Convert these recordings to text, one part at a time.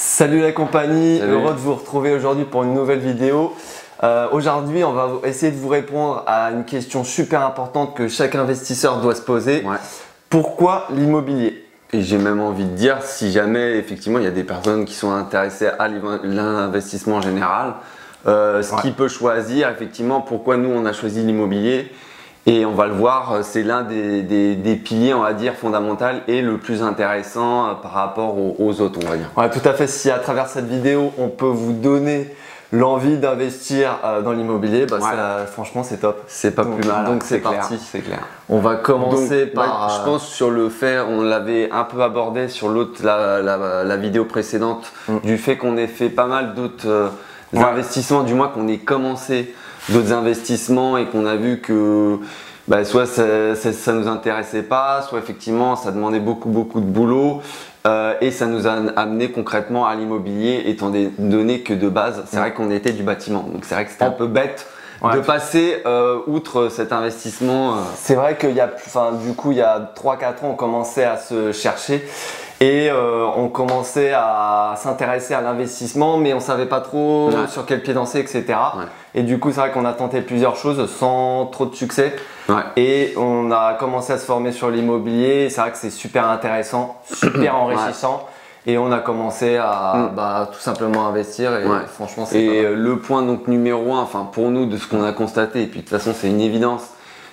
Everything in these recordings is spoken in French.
Salut la compagnie, Salut. Heureux de vous retrouver aujourd'hui pour une nouvelle vidéo. Aujourd'hui, on va essayer de vous répondre à une question super importante que chaque investisseur doit se poser. Ouais. Pourquoi l'immobilier? Et j'ai même envie de dire, si jamais effectivement il y a des personnes qui sont intéressées à l'investissement en général, qui peut choisir effectivement pourquoi nous on a choisi l'immobilier. Et on va le voir, c'est l'un des piliers, on va dire, fondamentaux et le plus intéressant par rapport aux autres, on va dire. Ouais, tout à fait. Si à travers cette vidéo, on peut vous donner l'envie d'investir dans l'immobilier, bah, franchement, c'est top. C'est pas plus mal. Donc c'est clair, parti. c'est clair. On va commencer Donc, par. je pense sur le fait, on l'avait un peu abordé sur la vidéo précédente, du fait qu'on ait fait pas mal d'autres investissements, du moins qu'on ait commencé d'autres investissements et qu'on a vu que soit ça nous intéressait pas, soit effectivement ça demandait beaucoup de boulot et ça nous a amené concrètement à l'immobilier étant donné que de base c'est vrai qu'on était du bâtiment, donc c'est vrai que c'était un peu bête de passer outre cet investissement. C'est vrai qu'il y a, du coup, il y a 3-4 ans, on commençait à se chercher et on commençait à s'intéresser à l'investissement, mais on savait pas trop sur quel pied danser, etc. Ouais. Et du coup, c'est vrai qu'on a tenté plusieurs choses sans trop de succès. Ouais. Et on a commencé à se former sur l'immobilier. C'est vrai que c'est super intéressant, super enrichissant. Et on a commencé à tout simplement investir et franchement c'est le point donc numéro 1, enfin pour nous de ce qu'on a constaté, et puis de toute façon c'est une évidence,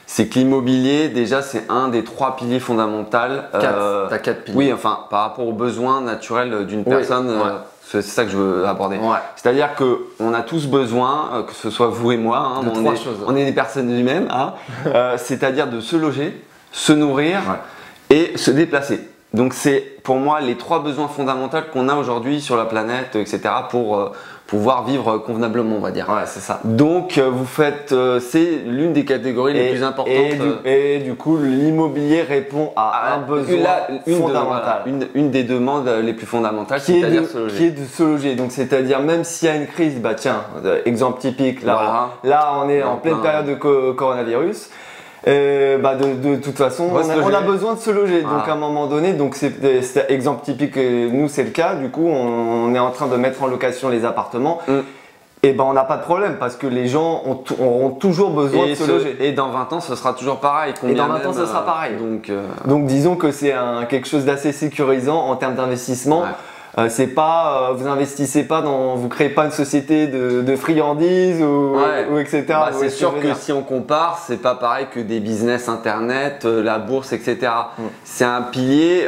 c'est que l'immobilier déjà c'est un des 3 piliers fondamentaux. T'as 4 piliers. Oui, enfin par rapport aux besoins naturels d'une personne, c'est ça que je veux aborder. C'est-à-dire qu'on a tous besoin, que ce soit vous et moi, on est des personnes humaines, c'est-à-dire de se loger, se nourrir et se déplacer. Donc c'est pour moi les 3 besoins fondamentaux qu'on a aujourd'hui sur la planète, etc. pour pouvoir vivre convenablement, on va dire. Ouais, c'est ça. Donc vous faites, c'est l'une des catégories les plus importantes. Et du coup, l'immobilier répond à un besoin fondamental. Une des demandes les plus fondamentales, c'est-à-dire se loger. Qui est de se loger. Donc c'est-à-dire même s'il y a une crise, bah tiens, exemple typique, là on est en pleine période de coronavirus. De toute façon, on a besoin de se loger. Donc à un moment donné, donc c'est exemple typique, nous c'est le cas. Du coup, on est en train de mettre en location les appartements. Et on n'a pas de problème parce que les gens auront toujours besoin de se loger. Et dans 20 ans, ce sera toujours pareil. Et dans 20 ans, ce sera pareil. Donc disons que c'est quelque chose d'assez sécurisant en termes d'investissement. C'est pas, vous investissez pas vous créez pas une société de friandises ou etc. C'est sûr que si on compare, c'est pas pareil que des business internet, la bourse, etc. C'est un pilier,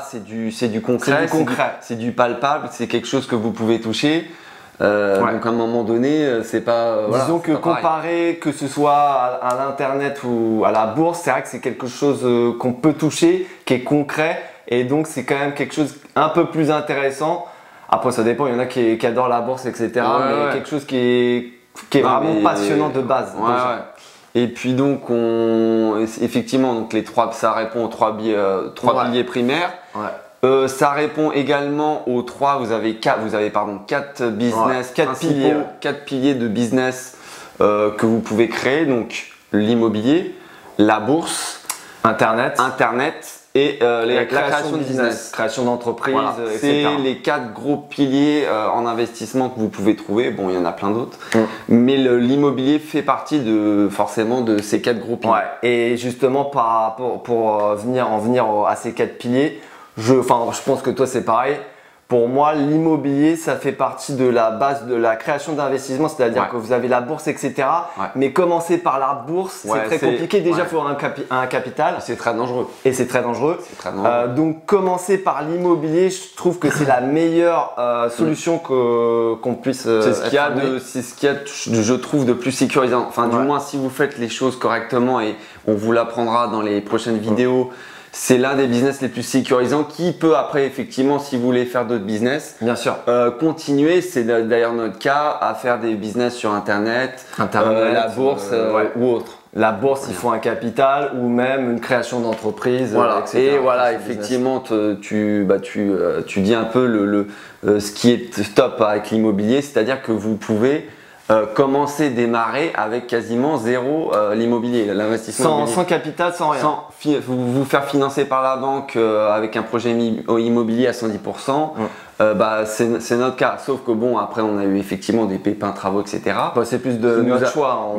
c'est du concret, c'est du palpable, c'est quelque chose que vous pouvez toucher. Donc à un moment donné, c'est pas. Disons que comparé que ce soit à l'internet ou à la bourse, c'est vrai que c'est quelque chose qu'on peut toucher, qui est concret. Et donc c'est quand même quelque chose un peu plus intéressant. Après ça dépend, il y en a qui adorent la bourse, etc. Mais quelque chose qui est vraiment passionnant de base. Et puis donc effectivement donc les 3, ça répond aux 3 piliers primaires. Ça répond également aux 3, vous avez 4 business, 4 piliers de business que vous pouvez créer. Donc l'immobilier, la bourse, Internet et la création de business, création d'entreprise, c'est les 4 gros piliers en investissement que vous pouvez trouver. Bon, il y en a plein d'autres, mais l'immobilier fait partie forcément de ces 4 gros piliers. Et justement, pour venir à ces 4 piliers, je pense que toi c'est pareil. Pour moi, l'immobilier, ça fait partie de la base de la création d'investissement, c'est-à-dire que vous avez la bourse, etc. Mais commencer par la bourse, c'est très compliqué. Déjà, il faut un capital. C'est très dangereux. Et c'est très dangereux. Donc, commencer par l'immobilier, je trouve que c'est la meilleure solution qu'on puisse. C'est ce qu'il y a, je trouve, de plus sécurisant. Enfin, du moins, si vous faites les choses correctement, et on vous l'apprendra dans les prochaines vidéos. C'est l'un des business les plus sécurisants qui peut après effectivement si vous voulez faire d'autres business, bien sûr, continuer, c'est d'ailleurs notre cas, à faire des business sur internet la bourse ou autre. La bourse, il faut un capital ou même une création d'entreprise, etc. Et effectivement, tu dis un peu ce qui est top avec l'immobilier, c'est-à-dire que vous pouvez commencer, démarrer avec quasiment zéro l'immobilier, l'investissement sans capital, sans rien. Sans vous faire financer par la banque avec un projet immobilier à 110%, c'est notre cas. Sauf que bon, après, on a eu effectivement des pépins, travaux, etc. Bah, c'est plus de notre choix.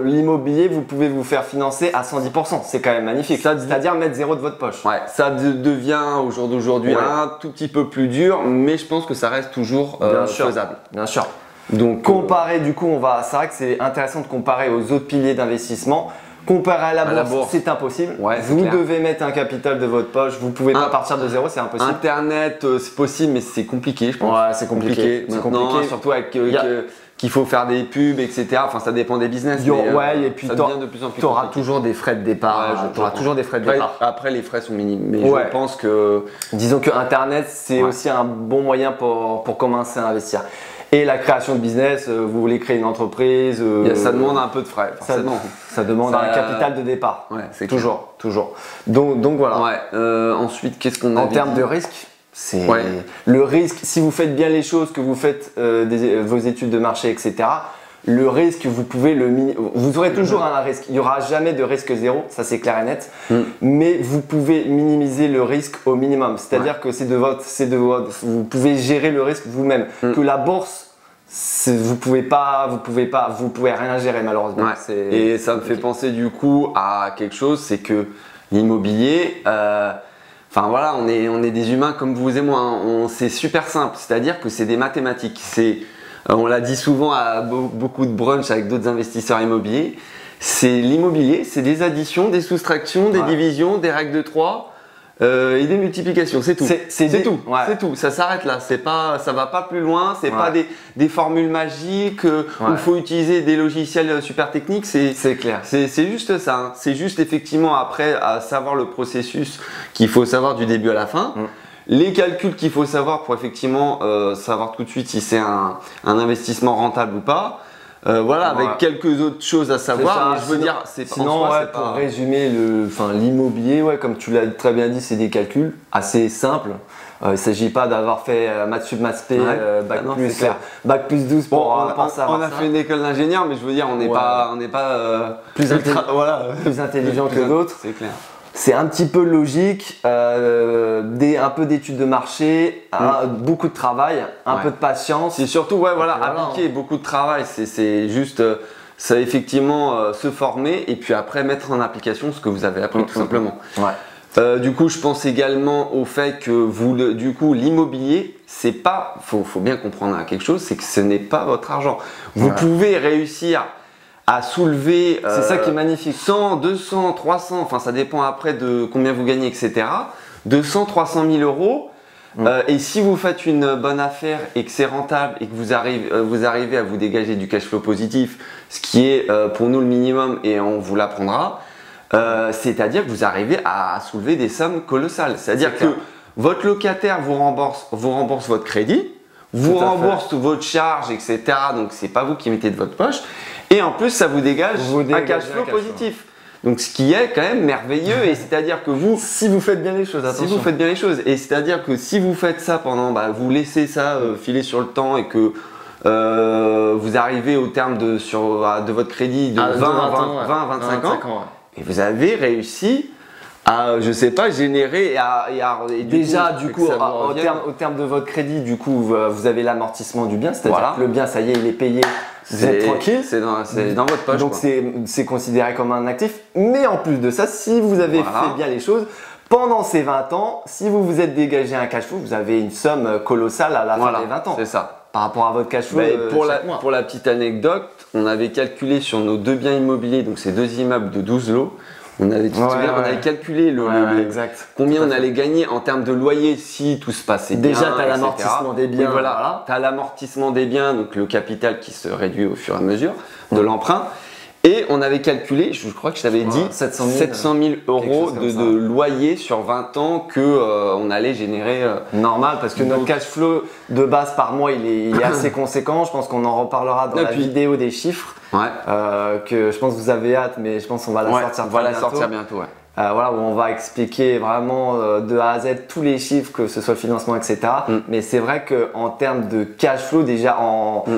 L'immobilier, vous pouvez vous faire financer à 110%. C'est quand même magnifique. C'est-à-dire mettre zéro de votre poche. Ouais, ça devient au jour d'aujourd'hui un tout petit peu plus dur, mais je pense que ça reste toujours faisable. Bien sûr. Donc, comparer, du coup, c'est vrai que c'est intéressant de comparer aux autres piliers d'investissement. Comparer à la bourse, c'est impossible. Ouais, vous devez mettre un capital de votre poche. Vous pouvez pas partir de zéro, c'est impossible. Internet, c'est possible, mais c'est compliqué, je pense. Ouais, c'est compliqué. Surtout avec qu'il faut faire des pubs, etc. Enfin, ça dépend des business. Et puis ça devient de plus en plus. Tu auras toujours des frais de départ. Après, les frais sont minimes. Mais je pense que. Disons que Internet, c'est aussi un bon moyen pour commencer à investir. Et la création de business, vous voulez créer une entreprise. Ça demande un peu de frais, forcément. Ça demande un capital de départ. Ouais, c'est toujours. Donc voilà. Ouais. Ensuite, qu'est-ce qu'on a en termes de risque? Le risque, si vous faites bien les choses, que vous faites vos études de marché, etc., le risque, vous aurez toujours un risque. Il n'y aura jamais de risque zéro, ça c'est clair et net. Mais vous pouvez minimiser le risque au minimum. C'est-à-dire que vous pouvez gérer le risque vous-même. Que la bourse, vous pouvez rien gérer malheureusement. Et ça me fait penser du coup à quelque chose, c'est que l'immobilier. Enfin voilà, on est des humains comme vous et moi. C'est super simple, c'est-à-dire que c'est des mathématiques. On l'a dit souvent à beaucoup de brunch avec d'autres investisseurs immobiliers. C'est l'immobilier, c'est des additions, des soustractions, des divisions, des règles de 3 et des multiplications. C'est tout. C'est tout. C'est tout. Ça s'arrête là. Ça va pas plus loin. C'est pas des formules magiques où il faut utiliser des logiciels super techniques. C'est clair. C'est juste ça. Hein. C'est juste effectivement après à savoir le processus qu'il faut savoir du début à la fin. Les calculs qu'il faut savoir pour effectivement savoir tout de suite si c'est un investissement rentable ou pas. Avec quelques autres choses à savoir. Je veux dire, pour résumer l'immobilier, comme tu l'as très bien dit, c'est des calculs assez simples. Il ne s'agit pas d'avoir fait maths sup, maths p, bac plus 12 pour penser à on a fait une école d'ingénieur, mais je veux dire, on n'est pas plus intelligent que d'autres. C'est clair. C'est un petit peu logique, un peu d'études de marché, beaucoup de travail, un peu de patience. C'est surtout appliquer beaucoup de travail. C'est juste ça effectivement se former et puis après mettre en application ce que vous avez appris tout simplement. Du coup, je pense également au fait que l'immobilier, c'est pas, faut bien comprendre quelque chose, c'est que ce n'est pas votre argent. Vous pouvez réussir à soulever c'est ça qui est magnifique. 100, 200, 300, enfin ça dépend après de combien vous gagnez, etc. 200, 300 000 euros. Et si vous faites une bonne affaire et que c'est rentable et que vous arrivez à vous dégager du cash flow positif, ce qui est pour nous le minimum et on vous l'apprendra, c'est-à-dire que vous arrivez à soulever des sommes colossales. C'est-à-dire que votre locataire vous rembourse votre crédit, vous rembourse votre charge, etc. Donc c'est pas vous qui mettez de votre poche. Et en plus, ça vous dégage un cash flow positif. Donc, ce qui est quand même merveilleux. Et c'est-à-dire que si vous faites bien les choses, attention. Si vous faites bien les choses. Et c'est-à-dire que si vous faites ça vous laissez ça filer sur le temps et que vous arrivez au terme de votre crédit de 20 à 25 ans, et vous avez réussi à, je sais pas, générer au terme de votre crédit, du coup, vous avez l'amortissement du bien, c'est-à-dire que le bien, ça y est, il est payé. Vous êtes tranquille. C'est dans votre poche. Donc c'est considéré comme un actif. Mais en plus de ça, si vous avez fait bien les choses, pendant ces 20 ans, si vous vous êtes dégagé un cash flow, vous avez une somme colossale à la fin des 20 ans. C'est ça. Par rapport à votre cash flow. Pour la petite anecdote, on avait calculé sur nos 2 biens immobiliers, donc ces 2 immeubles de 12 lots, on avait calculé combien on allait gagner en termes de loyer si tout se passait bien. Déjà, tu as l'amortissement des biens. Tu as l'amortissement des biens, donc le capital qui se réduit au fur et à mesure de l'emprunt. Et on avait calculé, je crois que je t'avais dit, 700 000 euros de loyer sur 20 ans qu'on allait générer. Normal, parce que notre cash flow de base par mois, il est assez conséquent. Je pense qu'on en reparlera dans la vidéo des chiffres. Que je pense que vous avez hâte, mais je pense qu'on va la sortir bientôt. Où on va expliquer vraiment de A à Z tous les chiffres, que ce soit le financement, etc. Mais c'est vrai qu'en termes de cash flow, déjà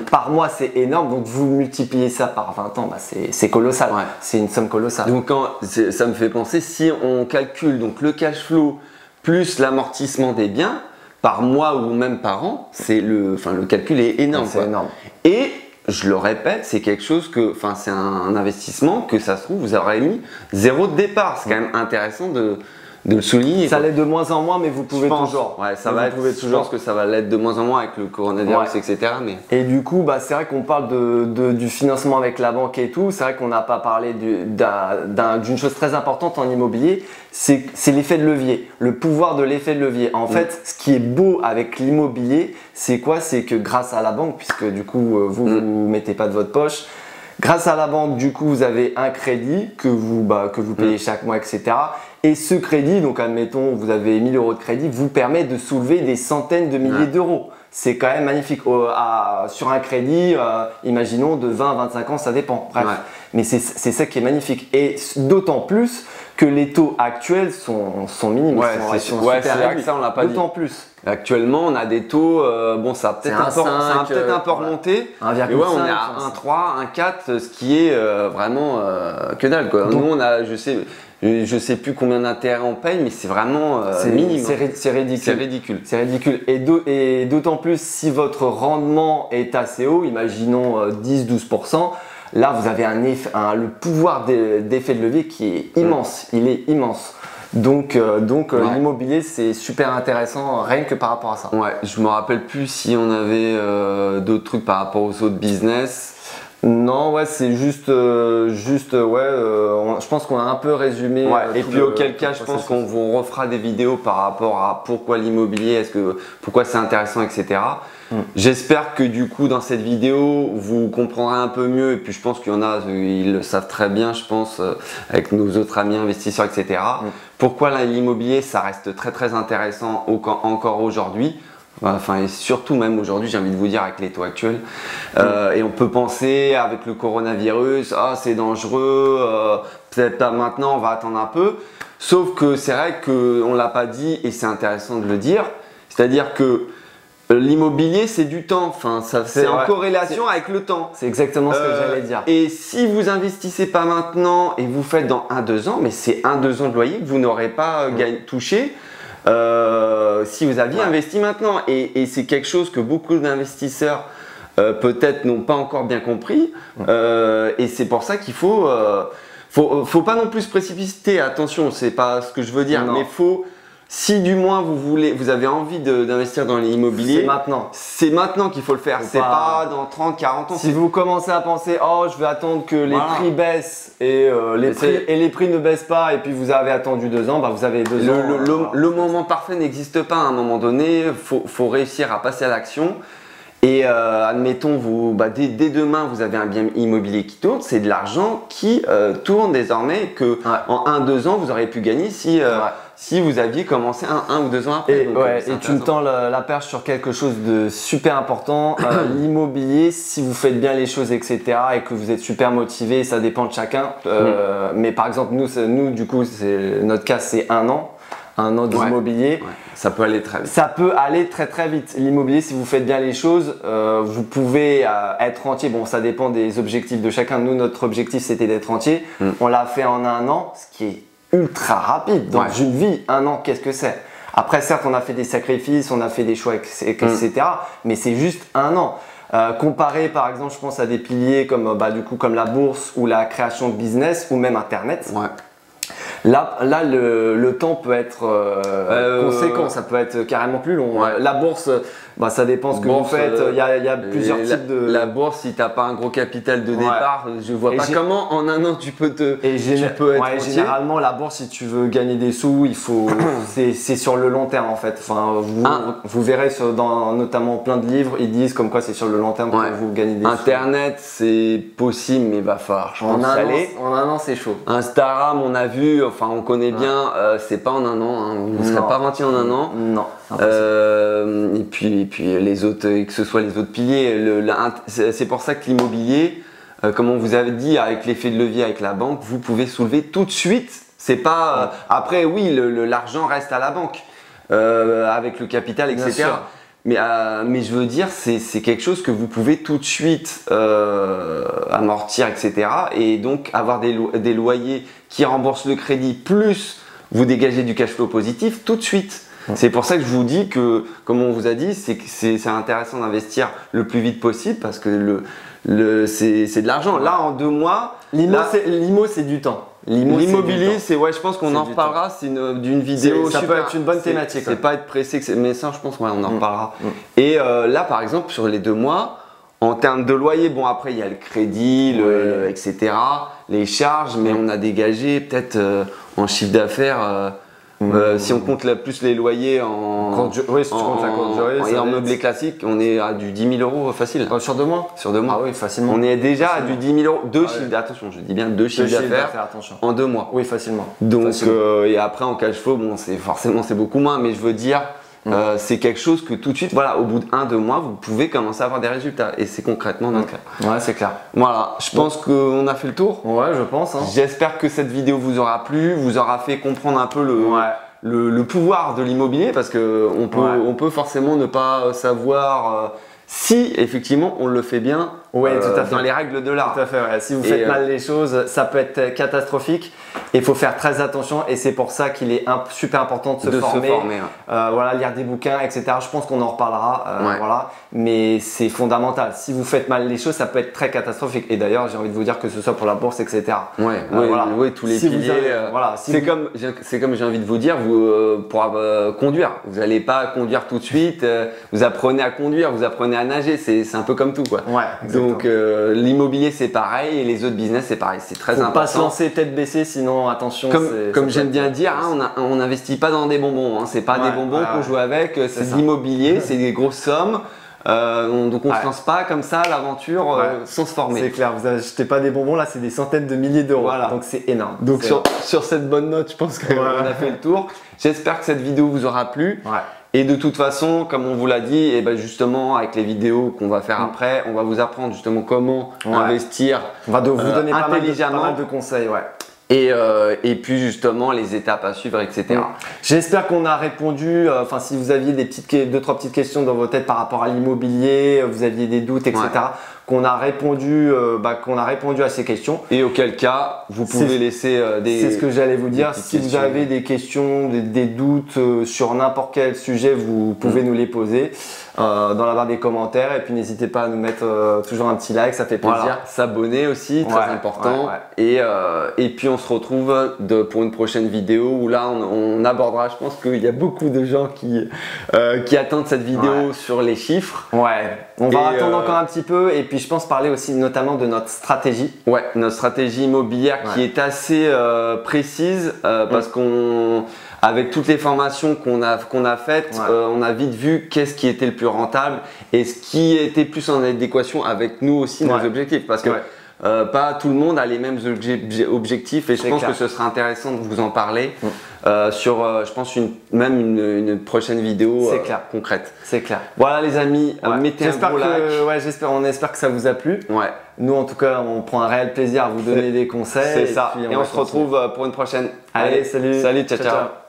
par mois, c'est énorme. Donc vous multipliez ça par 20 ans, c'est colossal. C'est une somme colossale. Donc ça me fait penser, si on calcule donc le cash flow plus l'amortissement des biens, par mois ou même par an, le calcul est énorme. C'est énorme. Et je le répète, c'est quelque chose c'est un investissement que ça se trouve, vous aurez mis 0 de départ. C'est quand même intéressant de le souligner. Ça l'est de moins en moins, mais vous pouvez toujours. Ouais, je pense que ça va l'être de moins en moins avec le coronavirus, etc. Mais... Et du coup, c'est vrai qu'on parle du financement avec la banque et tout. C'est vrai qu'on n'a pas parlé d'une chose très importante en immobilier, c'est l'effet de levier, le pouvoir de l'effet de levier. En fait, ce qui est beau avec l'immobilier, c'est quoi? C'est que grâce à la banque, puisque du coup, vous ne mettez pas de votre poche, grâce à la banque, du coup, vous avez un crédit que vous payez chaque mois, etc. Et ce crédit, donc admettons, vous avez 1000 € de crédit, vous permet de soulever des centaines de milliers d'euros. C'est quand même magnifique. Sur un crédit, imaginons de 20 à 25 ans, ça dépend. Bref. Mais c'est ça qui est magnifique. Et d'autant plus que les taux actuels sont minimes. C'est vrai que ça, on l'a pas dit. D'autant plus. Actuellement, on a des taux, ça a peut-être un peu remonté. 1,5. Mais ouais, on est à 1,3, 1,4, ce qui est vraiment que dalle, quoi. Nous, on a, je sais plus combien d'intérêts on paye, mais c'est vraiment minime. C'est ridicule. C'est ridicule. C'est ridicule. Et d'autant plus si votre rendement est assez haut, imaginons 10-12%, là vous avez le pouvoir d'effet de levier qui est immense. Il est immense. Donc l'immobilier c'est super intéressant rien que par rapport à ça. Ouais, je me rappelle plus si on avait d'autres trucs par rapport aux autres business. Non, ouais, c'est juste, je pense qu'on a un peu résumé. Et puis auquel cas, je pense qu'on vous refera des vidéos par rapport à pourquoi l'immobilier, pourquoi c'est intéressant, etc. J'espère que du coup, dans cette vidéo, vous comprendrez un peu mieux. Et puis je pense qu'il y en a, ils le savent très bien, je pense, avec nos autres amis investisseurs, etc. Pourquoi l'immobilier, ça reste très très intéressant encore aujourd'hui. Et surtout même aujourd'hui, j'ai envie de vous dire avec les taux actuels. Et on peut penser avec le coronavirus, c'est dangereux, peut-être pas maintenant, on va attendre un peu. Sauf que c'est vrai qu'on ne l'a pas dit et c'est intéressant de le dire. C'est-à-dire que l'immobilier, c'est du temps. C'est en corrélation avec le temps. C'est exactement ce que j'allais dire. Et si vous investissez pas maintenant et vous faites dans 1-2 ans, mais c'est 1-2 ans de loyer que vous n'aurez pas touché. Si vous aviez investi maintenant, et c'est quelque chose que beaucoup d'investisseurs peut-être n'ont pas encore bien compris, et c'est pour ça qu'il faut pas non plus se précipiter. Attention, c'est pas ce que je veux dire, mais si du moins vous avez envie d'investir dans l'immobilier, c'est maintenant qu'il faut le faire. C'est pas dans 30, 40 ans. Si vous commencez à penser, je vais attendre que les prix baissent et les prix ne baissent pas, et puis vous avez attendu 2 ans, vous avez 2 ans. Le moment parfait n'existe pas. À un moment donné, faut réussir à passer à l'action. Et admettons, dès demain, vous avez un bien immobilier qui tourne, c'est de l'argent qui tourne désormais que en 1-2 ans, vous auriez pu gagner si vous aviez commencé 1 ou 2 ans après. Et tu me tends la perche sur quelque chose de super important. L'immobilier, si vous faites bien les choses, etc., et que vous êtes super motivé, ça dépend de chacun. Mais par exemple, nous du coup, notre cas, c'est 1 an. 1 an d'immobilier. Ça peut aller très vite. Ça peut aller très très vite. L'immobilier, si vous faites bien les choses, vous pouvez être rentier. Bon, ça dépend des objectifs de chacun. Nous, notre objectif, c'était d'être rentier. On l'a fait en 1 an, ce qui est ultra rapide. Dans une vie, 1 an, qu'est-ce que c'est? Après, certes, on a fait des sacrifices, on a fait des choix, etc. Mais c'est juste 1 an. Comparé, par exemple, je pense à des piliers comme la bourse ou la création de business ou même Internet. Là, le temps peut être conséquent, ça peut être carrément plus long. La bourse, ça dépend ce que vous faites. Il y a plusieurs types de. La bourse, si tu n'as pas un gros capital de départ, je vois pas comment en 1 an tu peux être généralement, la bourse, si tu veux gagner des sous, c'est sur le long terme en fait. Vous verrez dans notamment plein de livres, ils disent comme quoi c'est sur le long terme que vous gagnez des sous. Internet, c'est possible, mais il va falloir. En 1 an, c'est chaud. Instagram, on a vu, on connaît bien, c'est pas en 1 an. Vous ne serez pas rentier en 1 an. Non. Et puis les autres, que ce soit les autres piliers, c'est pour ça que l'immobilier, comme on vous avait dit, avec l'effet de levier avec la banque, vous pouvez soulever tout de suite. C'est pas après, oui, l'argent reste à la banque avec le capital, etc. Mais je veux dire, c'est quelque chose que vous pouvez tout de suite amortir, etc. Et donc avoir des loyers qui remboursent le crédit, plus vous dégagez du cash flow positif tout de suite. C'est pour ça que je vous dis que, comme on vous a dit, c'est intéressant d'investir le plus vite possible parce que c'est de l'argent. Là, en 2 mois, l'IMO, c'est du temps. L'immobilier, je pense qu'on en reparlera. C'est d'une vidéo. Ça peut être une bonne thématique. C'est pas être pressé, mais ça, je pense, on en reparlera. Et là, par exemple, sur les 2 mois, en termes de loyer, bon, après, il y a le crédit, etc., les charges, mais on a dégagé peut-être en chiffre d'affaires. Si on compte plus les loyers en meublé classique, on est à du 10 000 € facile. Sur 2 mois? Sur 2 mois. Ah oui, facilement. On est déjà à du 10 000 €. Attention, je dis bien 2 chiffres d'affaires en 2 mois. Oui, facilement. Donc, et après en cash flow, bon, forcément c'est beaucoup moins, mais je veux dire, c'est quelque chose que tout de suite, voilà, au bout de 1-2 mois, vous pouvez commencer à avoir des résultats. Et c'est concrètement notre cas. Ouais, c'est clair. Voilà, je pense qu'on a fait le tour. Ouais, je pense. J'espère que cette vidéo vous aura plu, vous aura fait comprendre un peu le pouvoir de l'immobilier, parce qu'on peut forcément ne pas savoir si effectivement on le fait bien tout à fait. dans les règles de l'art. Tout à fait, Si vous faites mal les choses, ça peut être catastrophique. Il faut faire très attention et c'est pour ça qu'il est super important de se former. Voilà, lire des bouquins, etc. Je pense qu'on en reparlera. Voilà, mais c'est fondamental. Si vous faites mal les choses, ça peut être très catastrophique. Et d'ailleurs, j'ai envie de vous dire que ce soit pour la bourse, etc. Tous les piliers. C'est comme j'ai envie de vous dire, pour conduire, vous n'allez pas conduire tout de suite. Vous apprenez à conduire, vous apprenez à nager. C'est un peu comme tout, quoi. Donc l'immobilier c'est pareil et les autres business c'est pareil, c'est très important. Faut pas se lancer tête baissée, sinon attention. Comme j'aime bien dire, on n'investit pas dans des bonbons, c'est pas des bonbons qu'on joue avec, c'est de l'immobilier, c'est des grosses sommes. Donc on ne se lance pas comme ça à l'aventure sans se former. C'est clair, vous n'achetez pas des bonbons, là c'est des centaines de milliers d'euros, donc c'est énorme. Donc sur cette bonne note, je pense qu'on a fait le tour. J'espère que cette vidéo vous aura plu. Et de toute façon, comme on vous l'a dit, et ben justement avec les vidéos qu'on va faire après, on va vous apprendre justement comment investir on va vous donner intelligemment, pas mal de conseils. Et puis justement les étapes à suivre, etc. J'espère qu'on a répondu, si vous aviez deux, trois petites questions dans vos têtes par rapport à l'immobilier, vous aviez des doutes, etc. Qu'on a répondu à ces questions. Et auquel cas, vous pouvez laisser des... C'est ce que j'allais vous dire. Si vous avez des questions, des doutes sur n'importe quel sujet, vous pouvez nous les poser dans la barre des commentaires. Et puis n'hésitez pas à nous mettre toujours un petit like, ça fait plaisir. S'abonner aussi, très important. Et puis on se retrouve pour une prochaine vidéo où là on abordera, je pense qu'il y a beaucoup de gens qui attendent cette vidéo sur les chiffres. On va attendre encore un petit peu et puis je pense parler aussi notamment de notre stratégie. Notre stratégie immobilière qui est assez précise parce avec toutes les formations qu'on a faites, on a vite vu qu'est-ce qui était le plus rentable et ce qui était plus en adéquation avec nous aussi, nos objectifs. Parce que pas tout le monde a les mêmes objectifs et je pense que ce sera intéressant de vous en parler sur, je pense, même une prochaine vidéo concrète. C'est clair. Voilà les amis, mettez un gros like. On espère que ça vous a plu. Nous en tout cas, on prend un réel plaisir à vous donner des conseils. C'est ça. Et on se retrouve pour une prochaine. Allez, salut. Salut, ciao.